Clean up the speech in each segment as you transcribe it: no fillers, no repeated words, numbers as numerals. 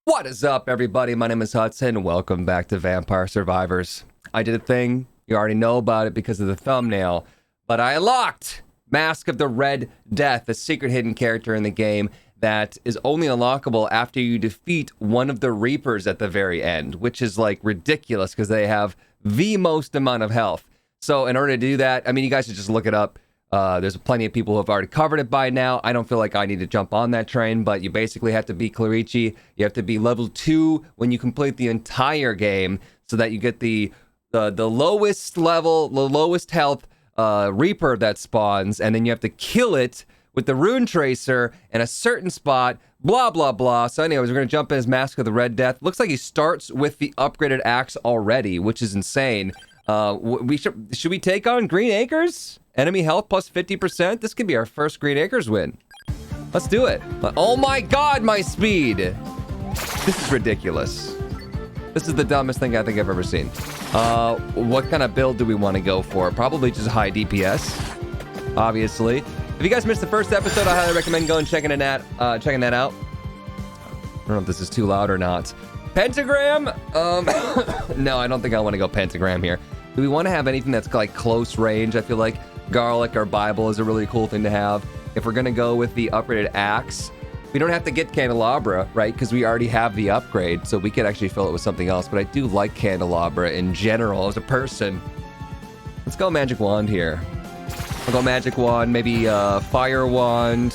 What is up, everybody? My name is Hudson. Welcome back to Vampire Survivors. I did a thing. You already know about it because of the thumbnail. But I unlocked Mask of the Red Death, a secret hidden character in the game that is only unlockable after you defeat one of the Reapers at the very end, which is like ridiculous because they have the most amount of health. So in order to do that, I mean, you guys should just look it up. There's plenty of people who have already covered it by now. I don't feel like I need to jump on that train, but you basically have to be Clarici. You have to be level 2 when you complete the entire game so that you get the lowest level, the lowest health Reaper that spawns, and then you have to kill it with the Rune Tracer in a certain spot, blah, blah, blah. So anyways, we're going to jump in as Mask of the Red Death. Looks like he starts with the upgraded axe already, which is insane. Should we take on Green Acres? Enemy health plus 50%. This could be our first Green Acres win. Let's do it. Oh my god, my speed! This is ridiculous. This is the dumbest thing I think I've ever seen. What kind of build do we want to go for? Probably just high DPS, obviously. If you guys missed the first episode, I highly recommend going checking that out. I don't know if this is too loud or not. Pentagram? No, I don't think I want to go pentagram here. Do we want to have anything that's like close range? I feel like garlic or Bible is a really cool thing to have. If we're going to go with the upgraded axe, we don't have to get candelabra, right? Because we already have the upgrade, so we could actually fill it with something else. But I do like candelabra in general as a person. Let's go magic wand here. I'll go magic wand, maybe fire wand,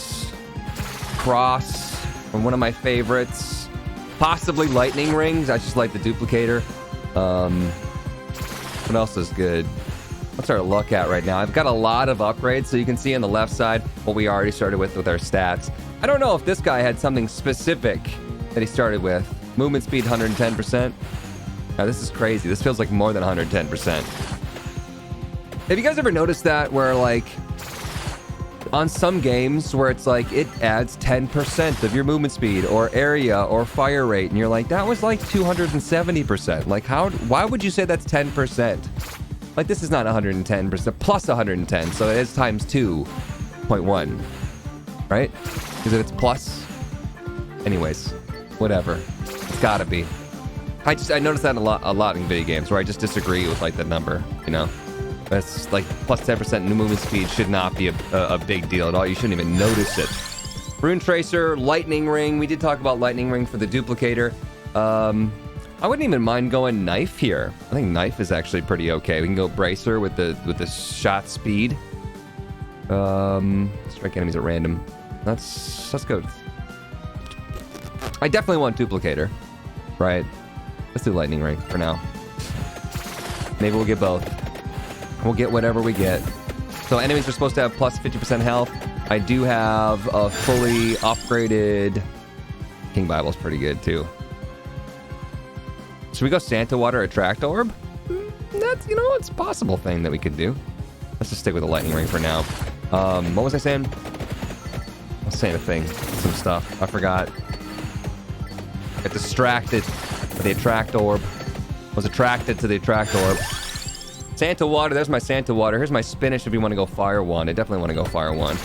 cross, from one of my favorites. Possibly lightning rings. I just like the duplicator. What else is good? What's our luck at right now? I've got a lot of upgrades, so you can see on the left side what we already started with our stats. I don't know if this guy had something specific that he started with. Movement speed 110%. Now this is crazy. This feels like more than 110%. Have you guys ever noticed that where like on some games where it's like it adds 10% of your movement speed or area or fire rate, and you're like, that was like 270%. Like why would you say that's 10%? Like this is not 110%, plus 110, so it is times 2.1, right? Because if it's plus, anyways, whatever, it's gotta be. I noticed that a lot in video games where I just disagree with like the number, you know? That's like plus 10% new movement speed should not be a big deal at all. You shouldn't even notice it. Rune Tracer, Lightning Ring. We did talk about Lightning Ring for the duplicator. I wouldn't even mind going Knife here. I think Knife is actually pretty okay. We can go Bracer with the shot speed. Strike enemies at random. Let's go. I definitely want duplicator, right? Let's do Lightning Ring for now. Maybe we'll get both. We'll get whatever we get. So enemies are supposed to have plus 50% health. I do have a fully upgraded... King Bible's pretty good too. Should we go Santa Water Attract Orb? That's, you know, it's a possible thing that we could do. Let's just stick with the Lightning Ring for now. What was I saying? I was saying a thing. Some stuff. I forgot. Got distracted by the Attract Orb. Was attracted to the Attract Orb. Santa Water, there's my Santa Water. Here's my Spinach if you want to go Fire Wand. I definitely want to go Fire Wand.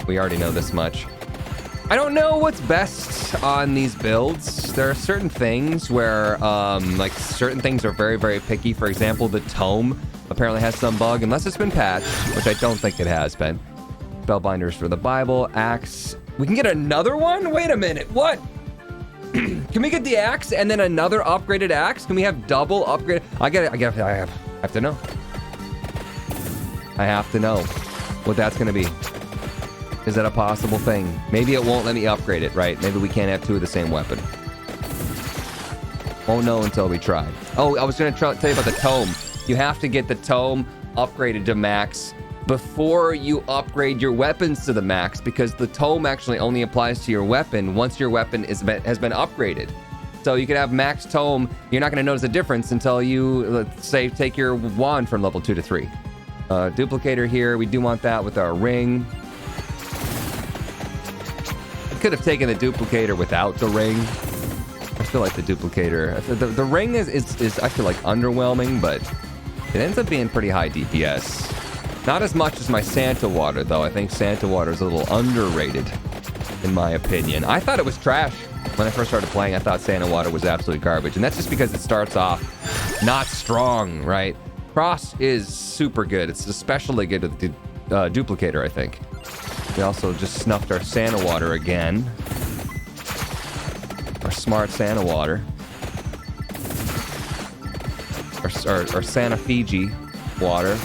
We already know this much. I don't know what's best on these builds. There are certain things where, like, certain things are very, very picky. For example, the Tome apparently has some bug, unless it's been patched, which I don't think it has been. Spellbinders for the Bible, Axe. We can get another one? Wait a minute, what? Can we get the Axe and then another upgraded Axe? Can we have double upgrade? I have to know. I have to know what that's going to be. Is that a possible thing? Maybe it won't let me upgrade it, right? Maybe we can't have two of the same weapon. Won't know until we try. Oh, I was going to tell you about the Tome. You have to get the Tome upgraded to max before you upgrade your weapons to the max, because the Tome actually only applies to your weapon once your weapon has been upgraded. So you could have max Tome. You're not going to notice a difference until you, let's say, take your wand from level 2 to 3. Duplicator here. We do want that with our ring. I could have taken the duplicator without the ring. I feel like the duplicator... The ring is I feel like, underwhelming, but it ends up being pretty high DPS. Not as much as my Santa Water, though. I think Santa Water is a little underrated, in my opinion. I thought it was trash. When I first started playing, I thought Sand and Water was absolute garbage. And that's just because it starts off not strong, right? Cross is super good. It's especially good with the Duplicator, I think. We also just snuffed our Sand and Water again. Our smart Sand and Water. Our Santa Fiji water.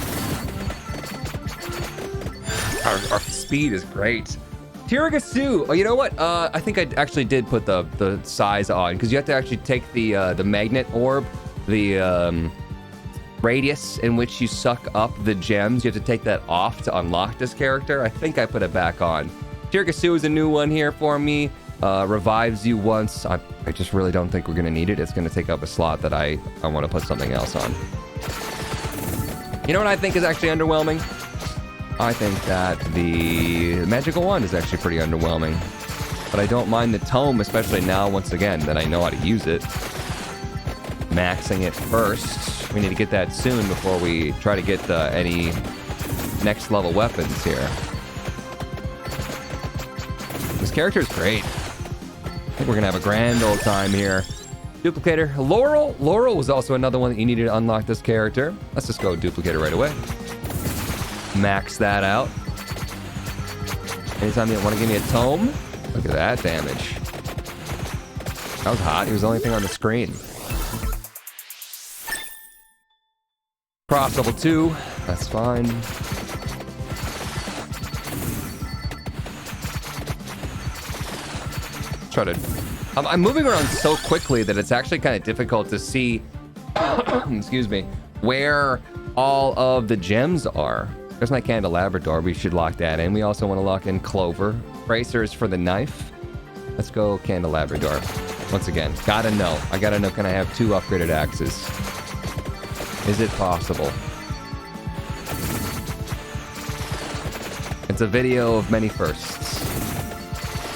Our speed is great. Tiragasu. Oh, you know what? I think I actually did put the size on because you have to actually take the magnet orb, the radius in which you suck up the gems. You have to take that off to unlock this character. I think I put it back on. Tiragasu is a new one here for me. Revives you once. I just really don't think we're going to need it. It's going to take up a slot that I want to put something else on. You know what I think is actually underwhelming? I think that the magical wand is actually pretty underwhelming. But I don't mind the tome, especially now, once again, that I know how to use it. Maxing it first. We need to get that soon before we try to get any next level weapons here. This character is great. I think we're gonna have a grand old time here. Duplicator. Laurel. Laurel was also another one that you needed to unlock this character. Let's just go Duplicator right away. Max that out. Anytime you want to give me a tome, look at that damage. That was hot. He was the only thing on the screen. Cross level 2. That's fine. Try to... I'm moving around so quickly that it's actually kind of difficult to see, excuse me, where all of the gems are. There's my candelabrador. We should lock that in. We also want to lock in clover. Bracers for the knife. Let's go candelabrador. Once again, gotta know. I gotta know, can I have 2 upgraded axes? Is it possible? It's a video of many firsts.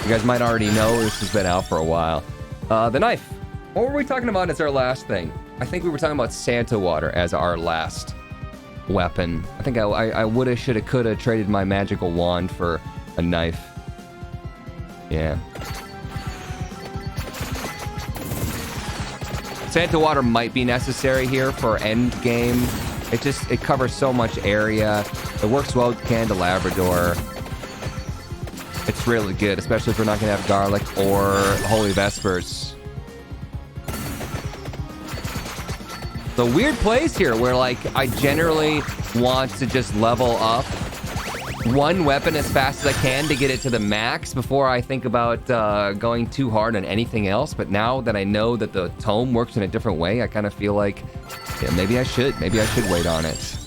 You guys might already know this has been out for a while. The knife. What were we talking about as our last thing? I think we were talking about Santa Water as our last weapon. I think I woulda, shoulda, coulda traded my magical wand for a knife. Yeah. Santa Water might be necessary here for end game. It covers so much area. It works well with Candelabrador. It's really good, especially if we're not gonna have garlic or holy vespers. The weird place here where like I generally want to just level up one weapon as fast as I can to get it to the max before I think about going too hard on anything else. But now that I know that the tome works in a different way, I kind of feel like, yeah, maybe I should wait on it.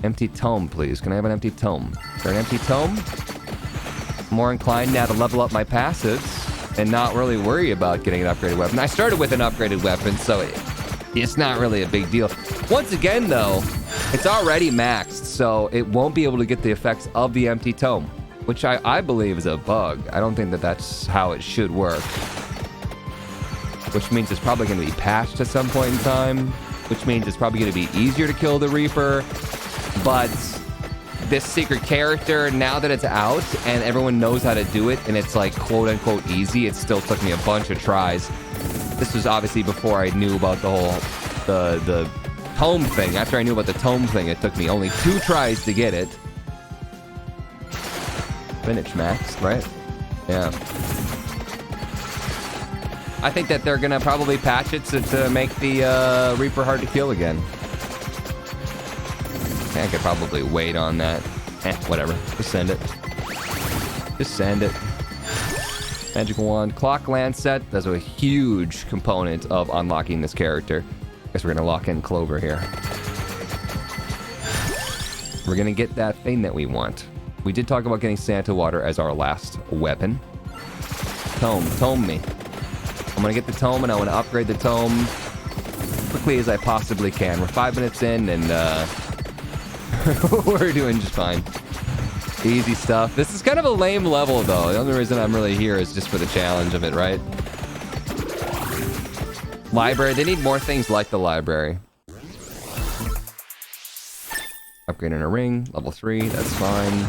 Empty tome, please. Can I have an empty tome? Is there an empty tome? I'm more inclined now to level up my passives and not really worry about getting an upgraded weapon. I started with an upgraded weapon, so it's not really a big deal. Once again, though, it's already maxed, so it won't be able to get the effects of the empty tome, which I believe is a bug. I don't think that that's how it should work. Which means it's probably going to be patched at some point in time, which means it's probably going to be easier to kill the Reaper. But this secret character, now that it's out and everyone knows how to do it and it's like quote-unquote easy, it still took me a bunch of tries. This was obviously before I knew about the whole the tome thing. After I knew about the tome thing, it took me only 2 tries to get it. Finish max, right? Yeah. I think that they're gonna probably patch it to make the Reaper hard to kill again. I could probably wait on that. Whatever. Just send it. Just send it. Magical wand. Clock Lancet. That's a huge component of unlocking this character. Guess we're gonna lock in Clover here. We're gonna get that thing that we want. We did talk about getting Santa Water as our last weapon. Tome me. I'm gonna get the tome and I want to upgrade the tome quickly as I possibly can. We're 5 minutes in and we're doing just fine. Easy stuff. This is kind of a lame level, though. The only reason I'm really here is just for the challenge of it, right? Library. They need more things like the library. Upgrading a ring. Level 3. That's fine.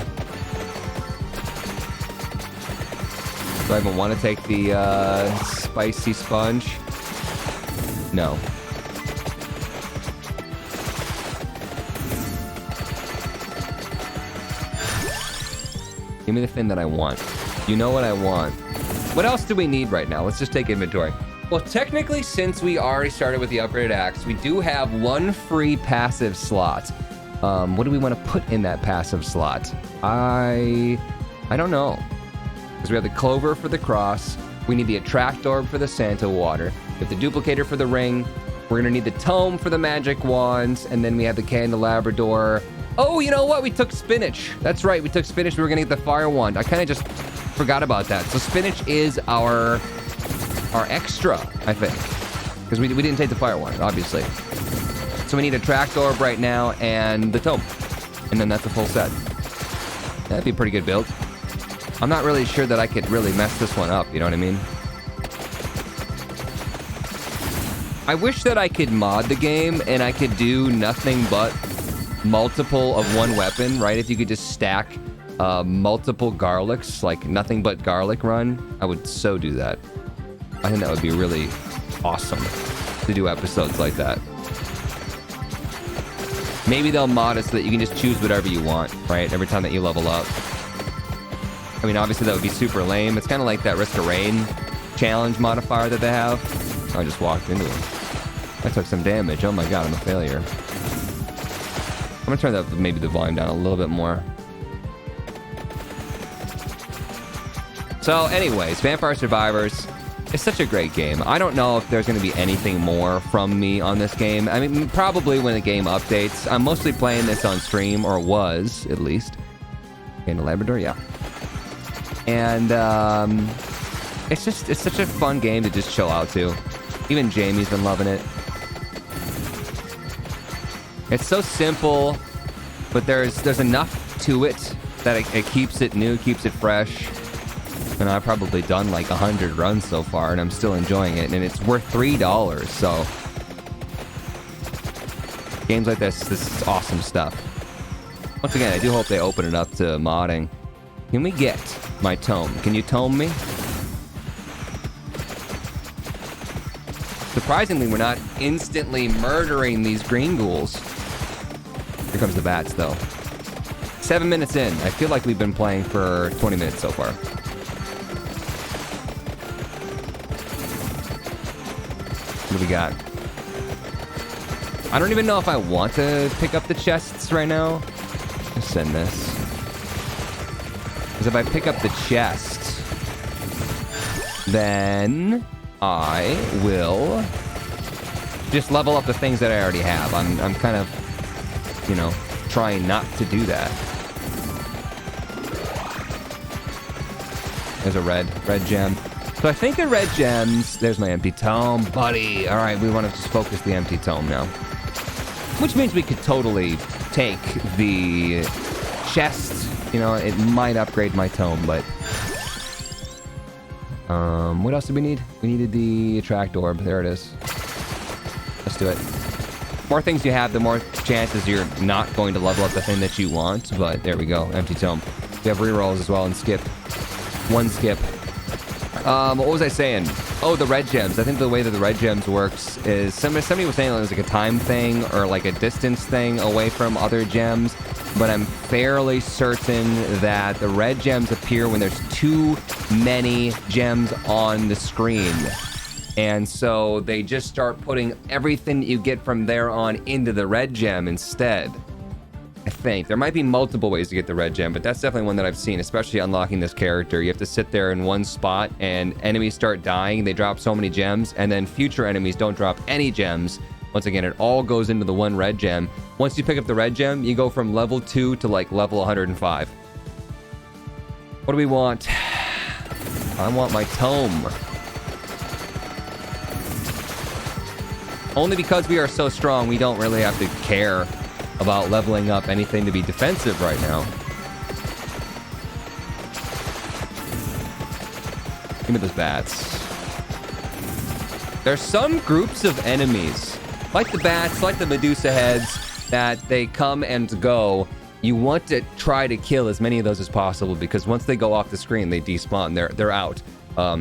Do I even want to take the spicy sponge? No. Give me the thing that I want. You know what I want. What else do we need right now? Let's just take inventory. Well, technically, since we already started with the upgraded axe, we do have one free passive slot. What do we want to put in that passive slot? I don't know. Because we have the clover for the cross. We need the attract orb for the Santa water. We have the duplicator for the ring. We're going to need the tome for the magic wands. And then we have the candelabrador. Oh, you know what? We took spinach. That's right. We took spinach. We were going to get the fire wand. I kind of just forgot about that. So spinach is our extra, I think. Because we didn't take the fire wand, obviously. So we need a track orb right now and the tome. And then that's a full set. That'd be a pretty good build. I'm not really sure that I could really mess this one up, you know what I mean? I wish that I could mod the game and I could do nothing but multiple of one weapon, right? If you could just stack multiple garlics, like nothing but garlic run, I would so do that. I think that would be really awesome to do episodes like that. Maybe they'll mod it so that you can just choose whatever you want, right? Every time that you level up. I mean, obviously that would be super lame. It's kind of like that Risk of Rain challenge modifier that they have. I just walked into him. I took some damage. Oh my god, I'm a failure. I'm gonna turn maybe the volume down a little bit more. So anyways, Vampire Survivors, it's such a great game. I don't know if there's going to be anything more from me on this game. I mean, probably when the game updates. I'm mostly playing this on stream, or was, at least. In the Labrador, yeah. And, it's such a fun game to just chill out to. Even Jamie's been loving it. It's so simple, but there's enough to it that it keeps it new, keeps it fresh. And I've probably done like 100 runs so far, and I'm still enjoying it. And it's worth $3, so... games like this is awesome stuff. Once again, I do hope they open it up to modding. Can we get my tome? Can you tome me? Surprisingly, we're not instantly murdering these green ghouls. Here comes the bats, though. 7 minutes in. I feel like we've been playing for 20 minutes so far. What do we got? I don't even know if I want to pick up the chests right now. Just send this. Because if I pick up the chest, then I will just level up the things that I already have. I'm kind of, you know, trying not to do that. There's a red gem. So I think the red gems... there's my empty tome, buddy. All right, we want to just focus the empty tome now. Which means we could totally take the chest. You know, it might upgrade my tome, but... what else did we need? We needed the attract orb. There it is. Let's do it. More things you have, the more chances you're not going to level up the thing that you want. But there we go. Empty tome. We have rerolls as well and skip. One skip. What was I saying? Oh, the red gems. I think the way that the red gems works is... somebody was saying it was like a time thing or like a distance thing away from other gems. But I'm fairly certain that the red gems appear when there's too many gems on the screen. And so they just start putting everything that you get from there on into the red gem instead. I think. There might be multiple ways to get the red gem, but that's definitely one that I've seen, especially unlocking this character. You have to sit there in one spot and enemies start dying. They drop so many gems, and then future enemies don't drop any gems. Once again, it all goes into the one red gem. Once you pick up the red gem, you go from level 2 to like level 105. What do we want? I want my tome. Only because we are so strong, we don't really have to care about leveling up anything to be defensive right now. Give me those bats. There's some groups of enemies, like the bats, like the Medusa heads, that they come and go. You want to try to kill as many of those as possible because once they go off the screen, they despawn. They're out.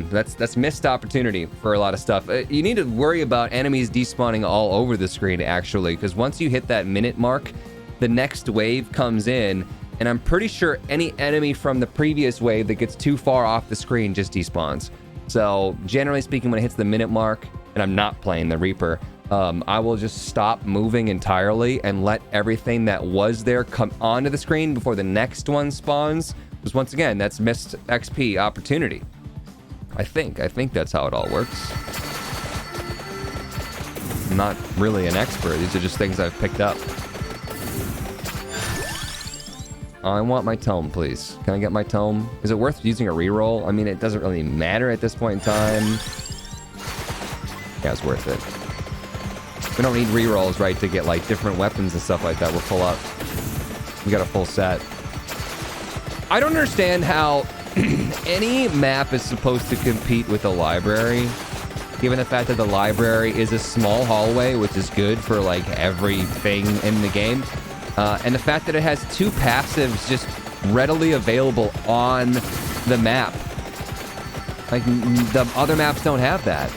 That's missed opportunity for a lot of stuff. You need to worry about enemies despawning all over the screen, actually, because once you hit that minute mark, the next wave comes in, and I'm pretty sure any enemy from the previous wave that gets too far off the screen just despawns. So generally speaking, when it hits the minute mark, and I'm not playing the Reaper, I will just stop moving entirely and let everything that was there come onto the screen before the next one spawns. Because once again, that's missed XP opportunity. I think that's how it all works. I'm not really an expert. These are just things I've picked up. I want my tome, please. Can I get my tome? Is it worth using a reroll? I mean, it doesn't really matter at this point in time. Yeah, it's worth it. We don't need rerolls, right, to get, like, different weapons and stuff like that. We're full up. We got a full set. I don't understand how any map is supposed to compete with a library, given the fact that the library is a small hallway, which is good for, like, everything in the game. And the fact that it has two passives just readily available on the map. Like, the other maps don't have that.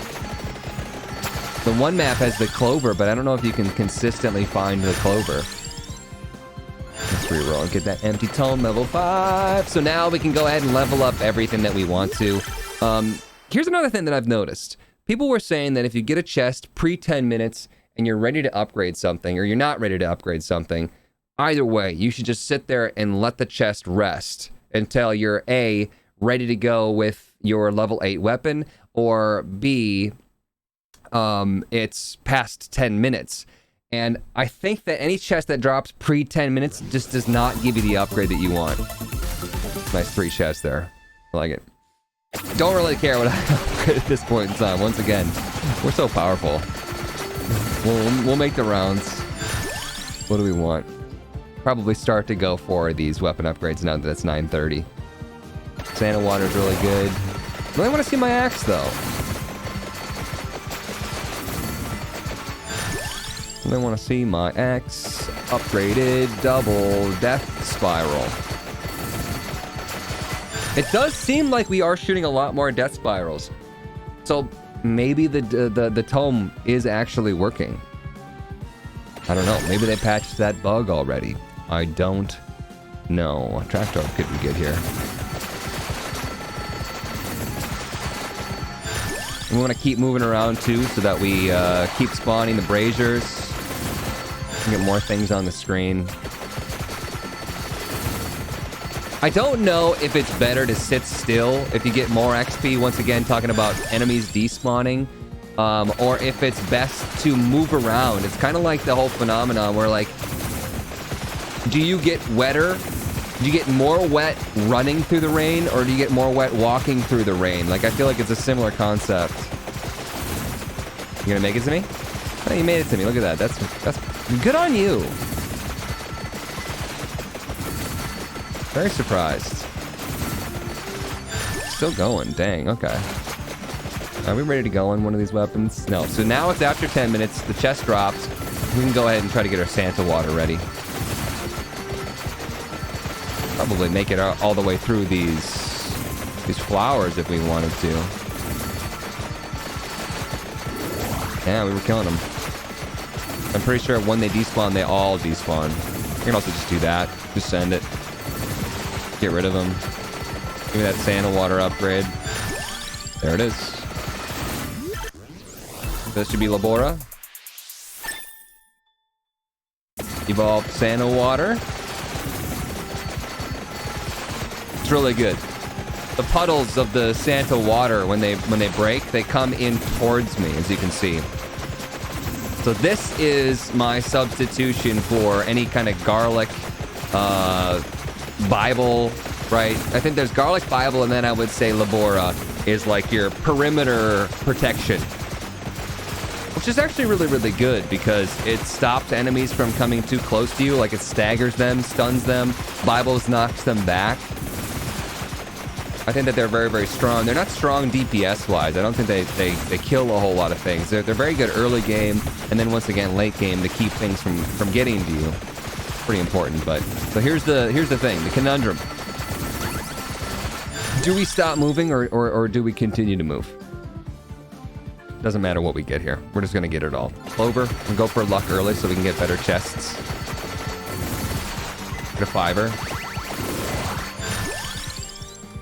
The one map has the clover, but I don't know if you can consistently find the clover. Let's reroll and get that empty tome, level 5. So now we can go ahead and level up everything that we want to. Here's another thing that I've noticed. People were saying that if you get a chest pre-10 minutes and you're ready to upgrade something, or you're not ready to upgrade something, either way, you should just sit there and let the chest rest until you're A, ready to go with your level 8 weapon, or B, it's past 10 minutes. And I think that any chest that drops pre-10 minutes just does not give you the upgrade that you want. Nice 3 chests there. I like it. Don't really care what I upgrade at this point in time. Once again, we're so powerful. We'll make the rounds. What do we want? Probably start to go for these weapon upgrades now that it's 9:30. Santa water's really good. I really want to see my axe, though. I want to see my axe upgraded double death spiral. It does seem like we are shooting a lot more death spirals. So maybe the tome is actually working. I don't know. Maybe they patched that bug already. I don't know. Tractor could be good here. We want to keep moving around too so that we keep spawning the braziers. Get more things on the screen. I don't know if it's better to sit still if you get more XP, once again talking about enemies despawning, or if it's best to move around. It's kind of like the whole phenomenon where, like, do you get wetter? Do you get more wet running through the rain, or do you get more wet walking through the rain? Like, I feel like it's a similar concept. You gonna make it to me? Oh, you made it to me. Look at that. That's good on you. Very surprised. Still going. Dang. Okay. Are we ready to go on one of these weapons? No. So now it's after 10 minutes. The chest drops. We can go ahead and try to get our Santa water ready. Probably make it all the way through these flowers if we wanted to. Yeah, we were killing them. I'm pretty sure when they despawn, they all despawn. You can also just do that. Just send it. Get rid of them. Give me that Santa water upgrade. There it is. This should be Labora. Evolved Santa water. It's really good. The puddles of the Santa water, when they break, they come in towards me, as you can see. So this is my substitution for any kind of garlic Bible, right? I think there's garlic Bible, and then I would say Labora is like your perimeter protection, which is actually really, really good because it stops enemies from coming too close to you. Like, it staggers them, stuns them. Bibles knocks them back. I think that they're very, very strong. They're not strong DPS-wise. I don't think they kill a whole lot of things. They're very good early game, and then once again late game to keep things from getting to you. Pretty important. But so here's the thing, the conundrum. Do we stop moving or do we continue to move? Doesn't matter what we get here. We're just going to get it all. Clover, and go for luck early so we can get better chests. Get a fiver.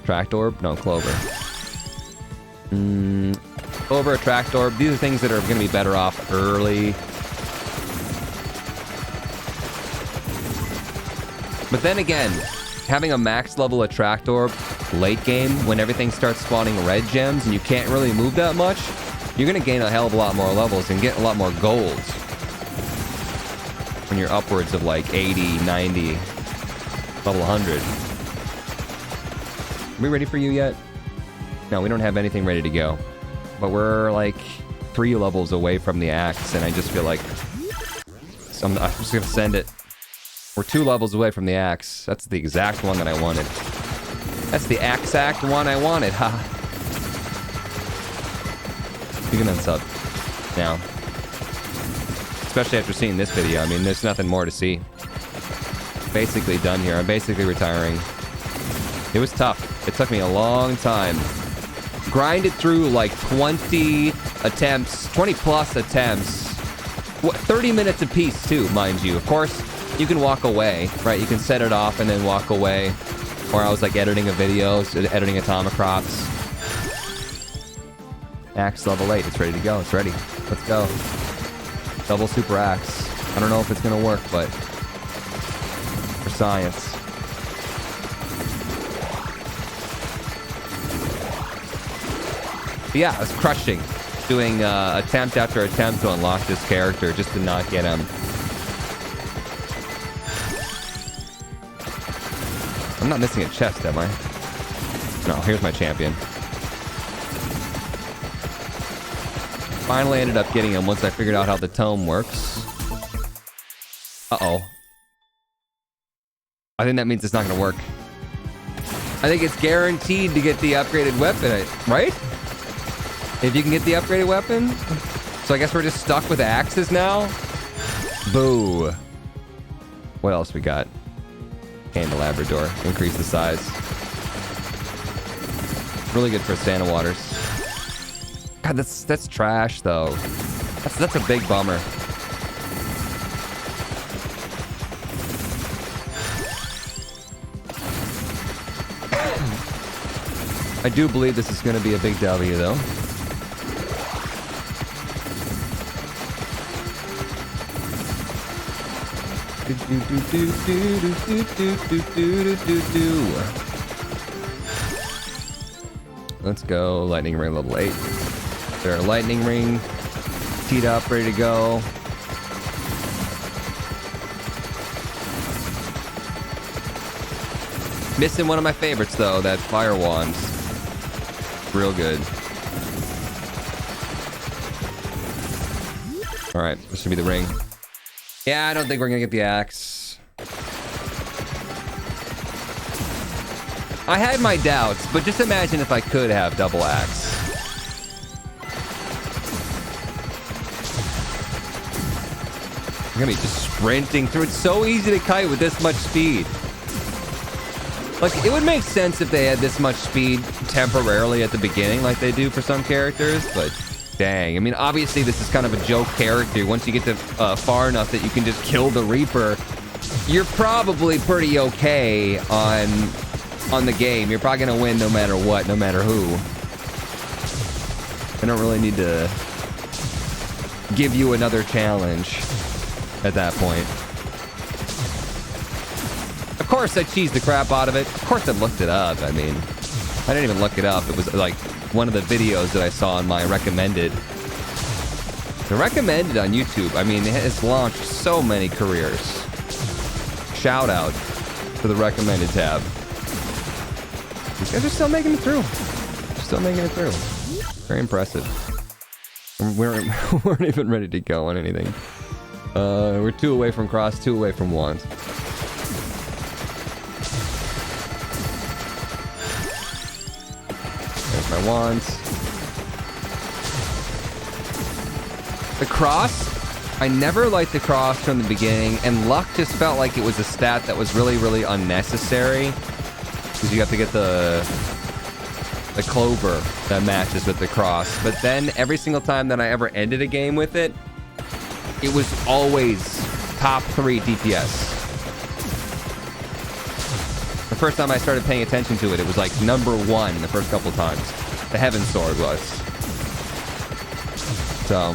Tract orb? No, clover. Clover, tract orb. These are things that are going to be better off early. But then again, having a max level attract orb late game when everything starts spawning red gems and you can't really move that much, you're going to gain a hell of a lot more levels and get a lot more gold when you're upwards of like 80, 90, level 100. Are we ready for you yet? No, we don't have anything ready to go. But we're like 3 levels away from the axe, and I just feel like I'm just going to send it. We're 2 levels away from the axe. That's the exact one that I wanted. That's the exact one I wanted, ha. You can unsub now. Especially after seeing this video. I mean, there's nothing more to see. Basically done here. I'm basically retiring. It was tough. It took me a long time. Grinded through like 20 attempts, 20 plus attempts. 30 minutes apiece too, mind you. Of course, you can walk away, right? You can set it off and then walk away. Or I was like editing a video, editing Atomic Crops. Axe level 8, it's ready to go, it's ready. Let's go. Double super axe. I don't know if it's gonna work, but for science. But yeah, I was crushing. Doing attempt after attempt to unlock this character just to not get him. I'm not missing a chest, am I? No, here's my champion. Finally ended up getting him once I figured out how the tome works. Uh-oh. I think that means it's not going to work. I think it's guaranteed to get the upgraded weapon, right? If you can get the upgraded weapon. So I guess we're just stuck with axes now? Boo. What else we got? Candelabrador. Increase the size. Really good for Santa Waters. God, that's trash though. That's a big bummer. I do believe this is going to be a big W though. Let's go. Lightning ring level 8. There, lightning ring. Teed up, ready to go. Missing one of my favorites though, that fire wand. Real good. Alright, this should be the ring. Yeah, I don't think we're gonna get the axe. I had my doubts, but just imagine if I could have double axe. I'm gonna be just sprinting through. It's so easy to kite with this much speed. Like, it would make sense if they had this much speed temporarily at the beginning, like they do for some characters, but dang. I mean, obviously this is kind of a joke character. Once you get to far enough that you can just kill the Reaper, you're probably pretty okay on the game. You're probably gonna win no matter what, no matter who. I don't really need to give you another challenge at that point. Of course I cheesed the crap out of it. Of course I looked it up. I mean, I didn't even look it up. It was like one of the videos that I saw on my recommended. The recommended on YouTube, I mean, it has launched so many careers. Shout out to the recommended tab. These guys are still making it through. Still making it through. Very impressive. We weren't even ready to go on anything. We're 2 away from cross, 2 away from wand. There's my wands. The cross, I never liked the cross from the beginning, and luck just felt like it was a stat that was really, really unnecessary. Because you have to get the the clover that matches with the cross. But then every single time that I ever ended a game with it, it was always top 3 DPS. The first time I started paying attention to it, it was like number 1 the first couple times. The Heaven Sword was. So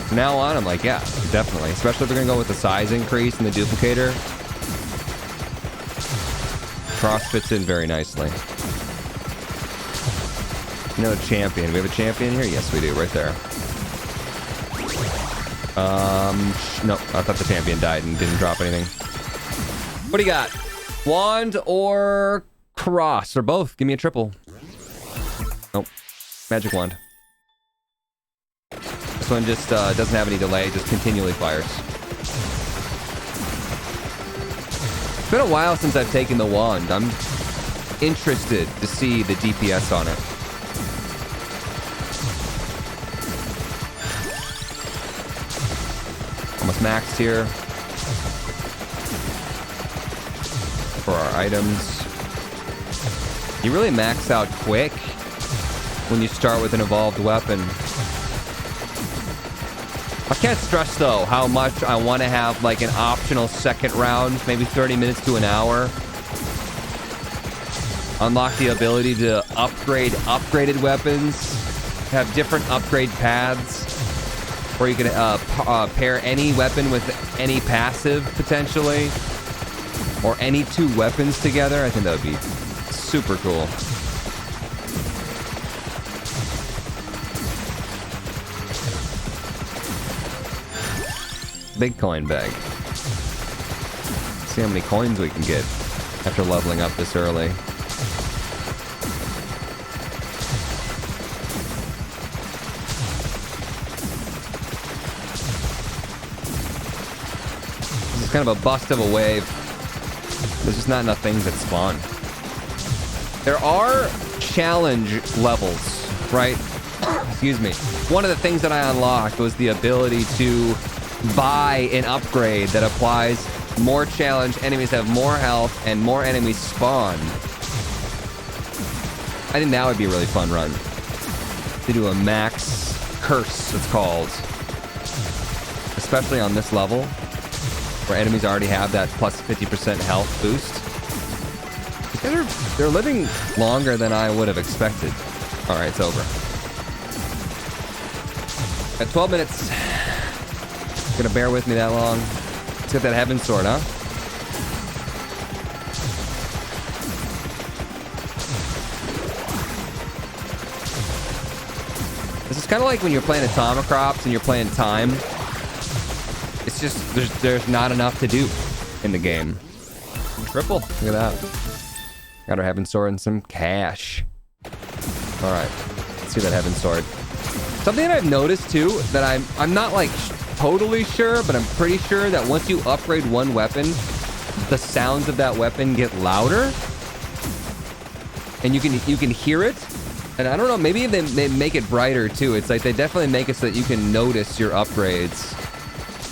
from now on, I'm like, yeah, definitely. Especially if we're going to go with the size increase and the duplicator. Cross fits in very nicely. No champion. We have a champion here? Yes, we do. Right there. No. I thought the champion died and didn't drop anything. What do you got? Wand or cross? Or both? Give me a triple. Nope. Magic wand. This one just doesn't have any delay. Just continually fires. It's been a while since I've taken the wand. I'm interested to see the DPS on it. Almost maxed here. For our items. You really max out quick when you start with an evolved weapon. I can't stress, though, how much I want to have, like, an optional second round, maybe 30 minutes to an hour. Unlock the ability to upgrade upgraded weapons. Have different upgrade paths. Where you can pair any weapon with any passive, potentially. Or any 2 weapons together. I think that would be super cool. Big coin bag. See how many coins we can get after leveling up this early. This is kind of a bust of a wave. There's just not enough things that spawn. There are challenge levels, right? Excuse me. One of the things that I unlocked was the ability to buy an upgrade that applies more challenge, enemies have more health, and more enemies spawn. I think that would be a really fun run. To do a max curse, it's called. Especially on this level, where enemies already have that plus 50% health boost. They're living longer than I would have expected. All right, it's over. At 12 minutes. Gonna bear with me that long. Let's get that Heaven Sword, huh? This is kind of like when you're playing Atomicrops and you're playing time. It's just, there's not enough to do in the game. Triple. Look at that. Got our Heaven Sword and some cash. All right. Let's see that Heaven Sword. Something that I've noticed, too, that I'm not, like, totally sure, but I'm pretty sure that once you upgrade one weapon, the sounds of that weapon get louder. And you can hear it. And I don't know, maybe they make it brighter, too. It's like they definitely make it so that you can notice your upgrades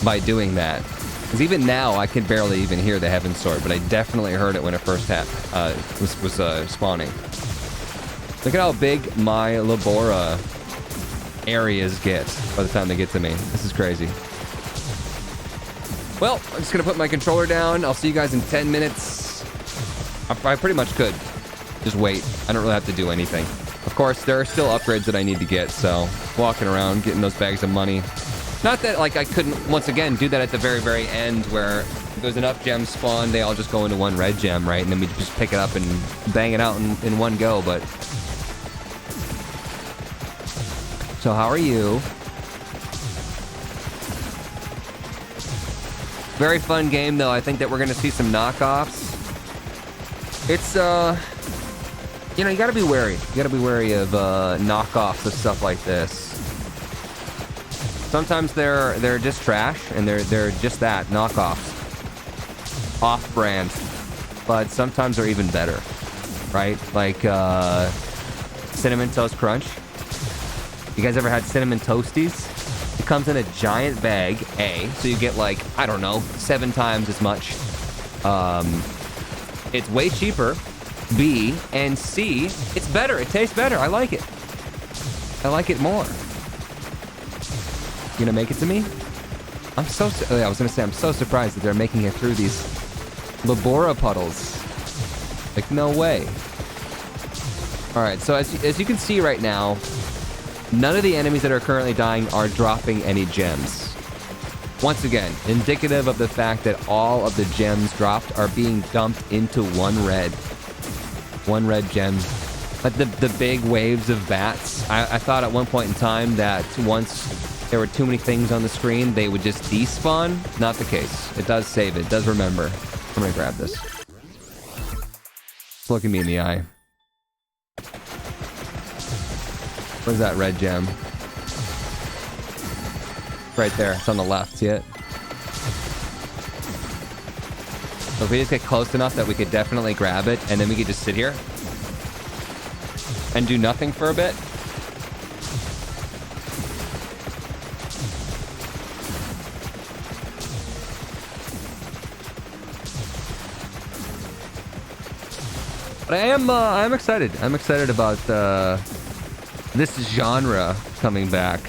by doing that. Because even now, I can barely even hear the Heaven Sword, but I definitely heard it when it first was spawning. Look at how big my Labora areas get by the time they get to me. This is crazy. Well, I'm just going to put my controller down. I'll see you guys in 10 minutes. I pretty much could just wait. I don't really have to do anything. Of course, there are still upgrades that I need to get, so walking around, getting those bags of money. Not that, like, I couldn't, once again, do that at the very, very end where there's enough gems spawned, they all just go into one red gem, right? And then we just pick it up and bang it out in one go, but... So how are you? Very fun game, though. I think that we're going to see some knockoffs. It's, you know, you got to be wary. You got to be wary of knockoffs of stuff like this. Sometimes they're just trash, and they're just that, knockoffs. Off-brand. But sometimes they're even better, right? Like, Cinnamon Toast Crunch. You guys ever had Cinnamon Toasties? It comes in a giant bag, so you get, like, I don't know, 7 times as much. It's way cheaper, B, and C, it's better. It tastes better. I like it. I like it more. You gonna make it to me? I was gonna say, I'm so surprised that they're making it through these Labora puddles. Like, no way. All right, so as you can see right now, none of the enemies that are currently dying are dropping any gems. Once again, indicative of the fact that all of the gems dropped are being dumped into one red gem. Like the big waves of bats. I thought at one point in time that once there were too many things on the screen, they would just despawn. Not the case. It does save it. It does remember. I'm gonna grab this. Just look at me in the eye. Where's that red gem? Right there. It's on the left. See it? So if we just get close enough that we could definitely grab it, and then we could just sit here and do nothing for a bit. But I am excited. I'm excited about this genre coming back.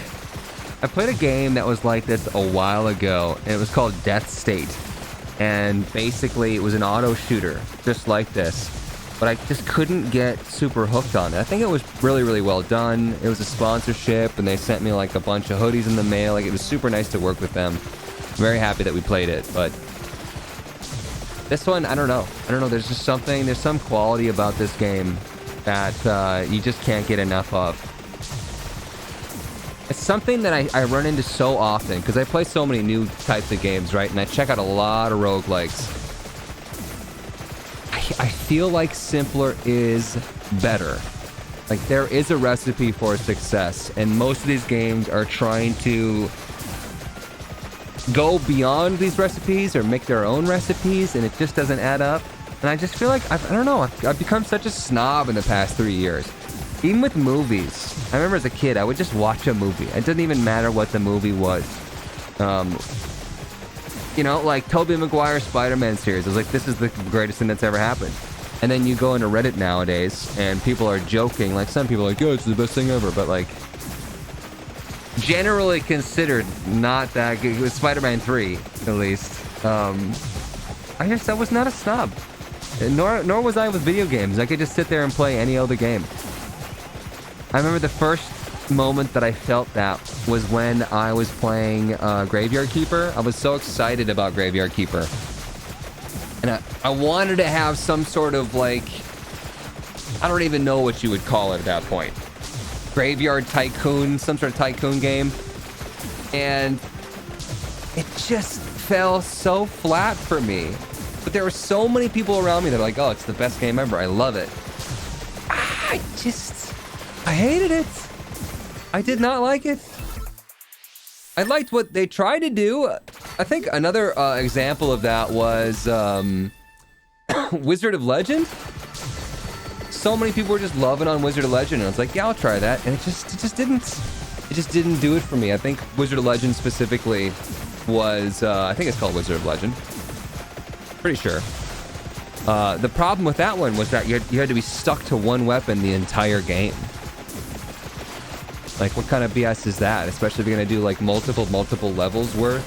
I played a game that was like this a while ago, and it was called Death State. And basically, it was an auto shooter, just like this. But I just couldn't get super hooked on it. I think it was really, really well done. It was a sponsorship, and they sent me like a bunch of hoodies in the mail. Like, it was super nice to work with them. Very happy that we played it, but this one, I don't know. There's just something, there's some quality about this game that you just can't get enough of. It's something that I run into so often, because I play so many new types of games, right? And I check out a lot of roguelikes. I feel like simpler is better. Like, there is a recipe for success, and most of these games are trying to go beyond these recipes or make their own recipes, and it just doesn't add up. And I just feel like, I don't know, I've become such a snob in the past 3 years. Even with movies. I remember as a kid, I would just watch a movie. It didn't even matter what the movie was. You know, like Tobey Maguire's Spider-Man series. I was like, this is the greatest thing that's ever happened. And then you go into Reddit nowadays, and people are joking. Like, some people are like, oh, it's the best thing ever. But, like, generally considered not that good. It was Spider-Man 3, at least. I was not a snob. Nor was I with video games. I could just sit there and play any other game. I remember the first moment that I felt that was when I was playing Graveyard Keeper. I was so excited about Graveyard Keeper. And I wanted to have some sort of, like, I don't even know what you would call it at that point. Graveyard Tycoon, some sort of tycoon game. And it just fell so flat for me. But there were so many people around me that were like, oh, it's the best game ever. I love it. I hated it. I did not like it. I liked what they tried to do. I think another example of that was Wizard of Legend. So many people were just loving on Wizard of Legend, and I was like, yeah, I'll try that. And it just didn't do it for me. I think Wizard of Legend specifically was, I think it's called Wizard of Legend. Pretty sure. The problem with that one was that you had to be stuck to one weapon the entire game. Like, what kind of BS is that? Especially if you're gonna do like multiple levels worth.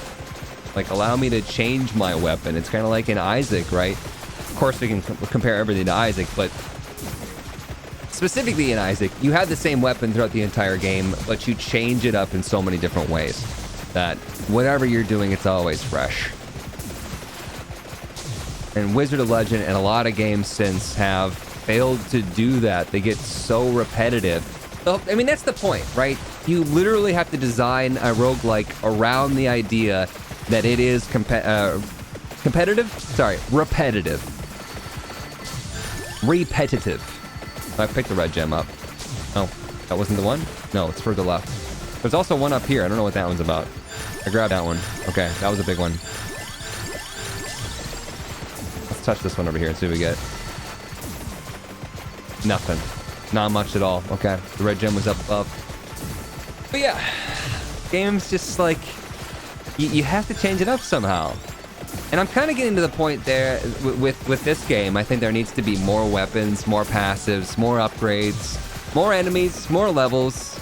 Like, allow me to change my weapon. It's kind of like in Isaac, right? Of course, we can compare everything to Isaac, but specifically in Isaac, you had the same weapon throughout the entire game, but you change it up in so many different ways that whatever you're doing, it's always fresh. And Wizard of Legend and a lot of games since have failed to do that. They get so repetitive. I mean, that's the point, right? You literally have to design a roguelike around the idea that it is competitive? Sorry, repetitive. Repetitive. I picked the red gem up. Oh, that wasn't the one? No, it's further left. There's also one up here. I don't know what that one's about. I grabbed that one. Okay, that was a big one. Let's touch this one over here and see what we get. Nothing. Not much at all. Okay, the red gem was up above. But yeah, games just like, you have to change it up somehow. And I'm kind of getting to the point there with this game. I think there needs to be more weapons, more passives, more upgrades, more enemies, more levels.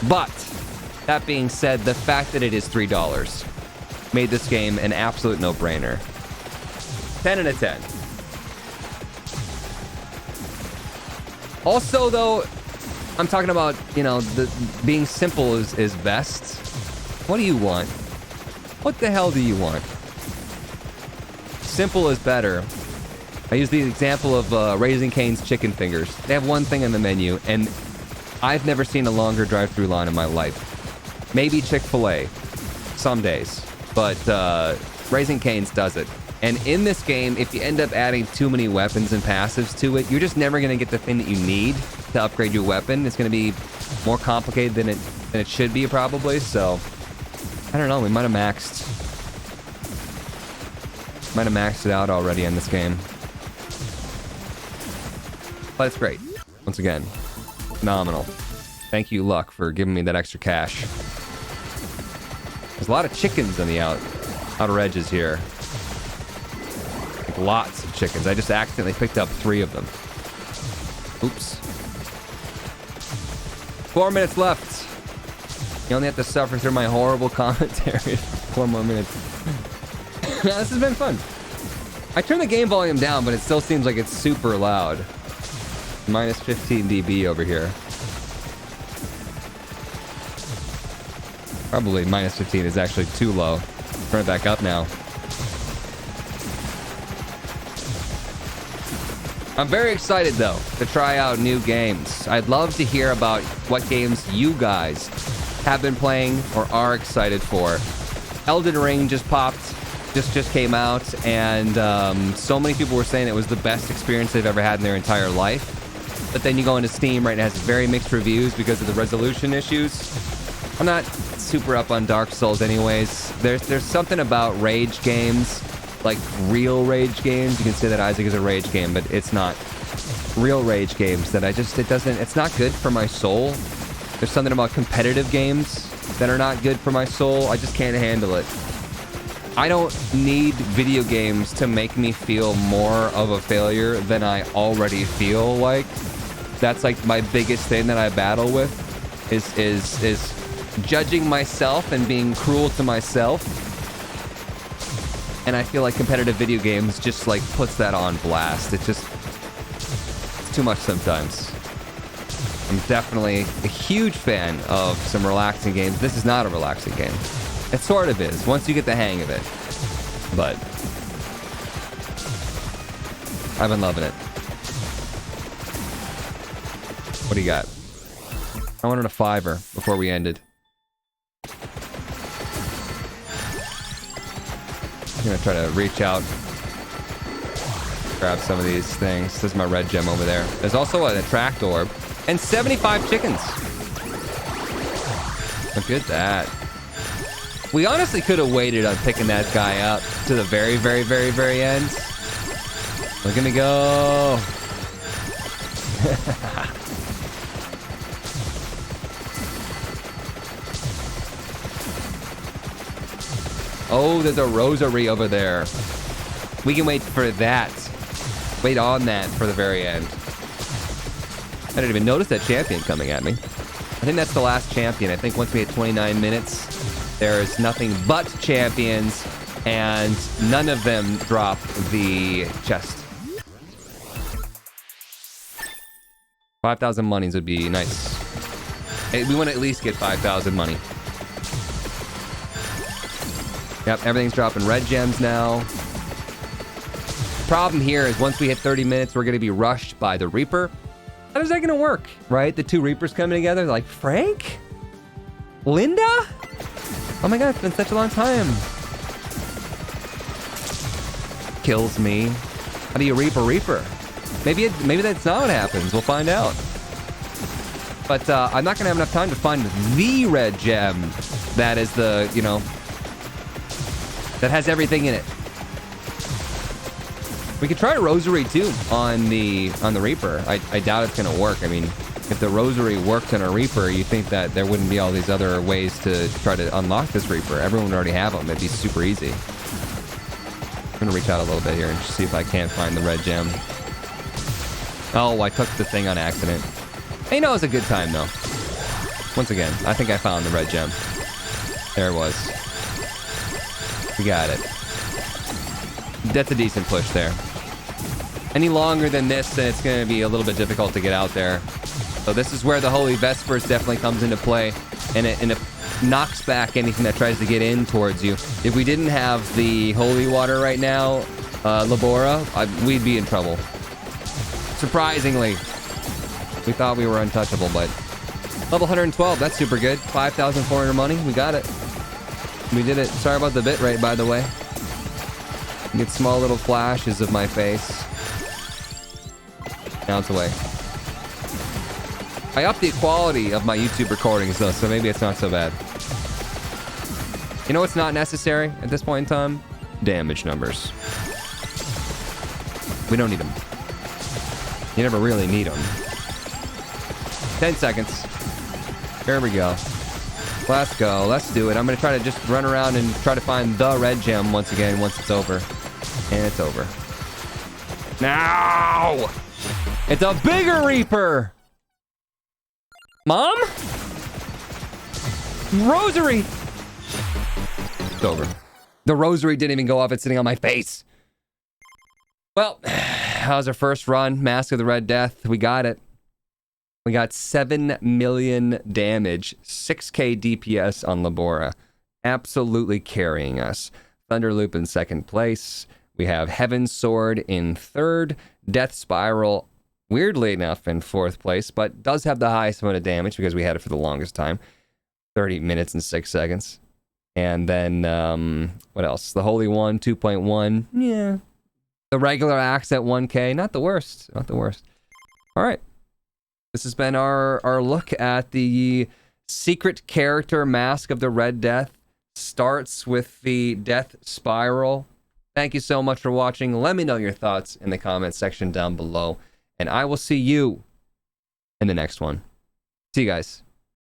But that being said, the fact that it is $3 made this game an absolute no-brainer. 10 out of 10. Also, though, I'm talking about, you know, being simple is best. What do you want? What the hell do you want? Simple is better. I use the example of Raising Cane's chicken fingers. They have one thing in the menu, and I've never seen a longer drive-through line in my life. Maybe Chick-fil-A, some days, but Raising Cane's does it. And in this game, if you end up adding too many weapons and passives to it, you're just never going to get the thing that you need to upgrade your weapon. It's going to be more complicated than it should be, probably. So, I don't know. We might have maxed it out already in this game. But it's great. Once again, phenomenal. Thank you, Luck, for giving me that extra cash. There's a lot of chickens on the outer edges here. Like lots of chickens. I just accidentally picked up 3 of them. Oops. 4 minutes left. You only have to suffer through my horrible commentary. 4 more minutes. Yeah, this has been fun. I turned the game volume down, but it still seems like it's super loud. Minus 15 dB over here. Probably minus 15 is actually too low. Turn it back up now. I'm very excited, though, to try out new games. I'd love to hear about what games you guys have been playing or are excited for. Elden Ring just came out, and so many people were saying it was the best experience they've ever had in their entire life. But then you go into Steam, right, and it has very mixed reviews because of the resolution issues. I'm not super up on Dark Souls anyways. There's something about rage games, like real rage games. You can say that Isaac is a rage game, but it's not. Real rage games that it's not good for my soul. There's something about competitive games that are not good for my soul. I just can't handle it. I don't need video games to make me feel more of a failure than I already feel like. That's like my biggest thing that I battle with is judging myself and being cruel to myself. And I feel like competitive video games just like puts that on blast. It's too much sometimes. I'm definitely a huge fan of some relaxing games. This is not a relaxing game. It sort of is, once you get the hang of it. But I've been loving it. What do you got? I wanted a $5 before we ended. I'm gonna try to reach out, grab some of these things. This is my red gem over there. There's also an attract orb and 75 chickens. Look at that. We honestly could have waited on picking that guy up to the very, very, very, very end. Look at me go. Oh, there's a rosary over there. We can wait for that. Wait on that for the very end. I didn't even notice that champion coming at me. I think that's the last champion. I think once we hit 29 minutes, there's nothing but champions, and none of them drop the chest. 5,000 monies would be nice. Hey, we want to at least get 5,000 money. Yep, everything's dropping red gems now. The problem here is once we hit 30 minutes, we're going to be rushed by the Reaper. How is that going to work, right? The 2 Reapers coming together, like, Frank? Linda? Oh my god, it's been such a long time. Kills me. How do you reap a Reaper? Maybe that's not what happens. We'll find out. But I'm not going to have enough time to find the red gem that is the, you know, that has everything in it. We could try a rosary too on the Reaper. I doubt it's gonna work. I mean, if the rosary worked on a Reaper, you think that there wouldn't be all these other ways to try to unlock this Reaper. Everyone would already have them. It'd be super easy. I'm gonna reach out a little bit here and just see if I can't find the red gem. Oh, I took the thing on accident. Hey, no, it was a good time, though. Once again, I think I found the red gem. There it was. We got it. That's a decent push there. Any longer than this, then it's going to be a little bit difficult to get out there. So this is where the Holy Vespers definitely comes into play, and it knocks back anything that tries to get in towards you. If we didn't have the Holy Water right now, Labora, we'd be in trouble. Surprisingly. We thought we were untouchable, but... Level 112, that's super good. 5,400 money, we got it. We did it. Sorry about the bit rate, by the way. You get small little flashes of my face. Now it's away. I upped the quality of my YouTube recordings, though, so maybe it's not so bad. You know what's not necessary at this point in time? Damage numbers. We don't need them. You never really need them. 10 seconds. There we go. Let's go. Let's do it. I'm going to try to just run around and try to find the red gem once again once it's over. And it's over. Now! It's a bigger Reaper! Mom? Rosary! It's over. The rosary didn't even go off. It's sitting on my face. Well, that was our first run. Mask of the Red Death. We got it. We got 7 million damage, 6k DPS on Labora. Absolutely carrying us. Thunderloop in second place. We have Heaven's Sword in third. Death Spiral, weirdly enough, in fourth place, but does have the highest amount of damage because we had it for the longest time. 30 minutes and 6 seconds. And then, what else? The Holy One, 2.1. Yeah. The regular axe at 1k. Not the worst. Not the worst. All right. This has been our look at the secret character Mask of the Red Death. Starts with the Death Spiral. Thank you so much for watching. Let me know your thoughts in the comments section down below. And I will see you in the next one. See you guys.